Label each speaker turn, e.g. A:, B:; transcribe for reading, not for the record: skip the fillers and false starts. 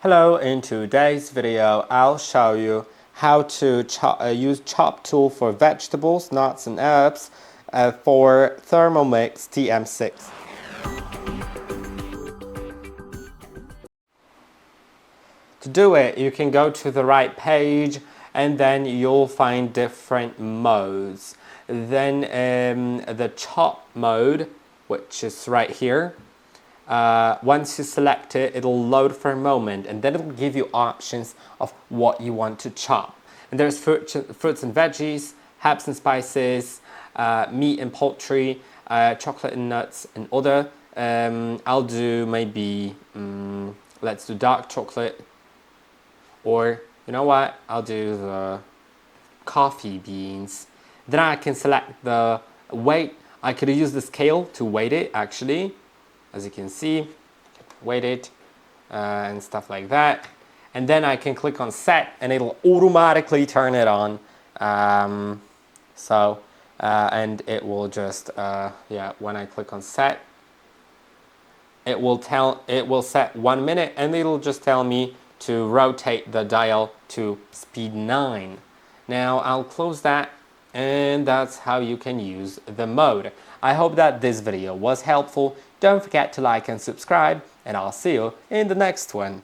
A: Hello, in today's video, I'll show you how to use chop tool for vegetables, nuts and herbs for THERMOMIX TM6. To do it, you can go to the right page and then you'll find different modes. Then the chop mode, which is right here. Once you select it, it'll load for a moment and then it'll give you options of what you want to chop. And there's fruits and veggies, herbs and spices, meat and poultry, chocolate and nuts and other. I'll do maybe, let's do dark chocolate, or you know what, I'll do the coffee beans. Then I can select the weight. I could use the scale to weight it actually. As you can see, weight it and stuff like that. And then I can click on set and it'll automatically turn it on. And it will just, when I click on set, it will set 1 minute and it'll just tell me to rotate the dial to speed 9. Now I'll close that, and that's how you can use the mode. I hope that this video was helpful. Don't forget to like and subscribe, and I'll see you in the next one.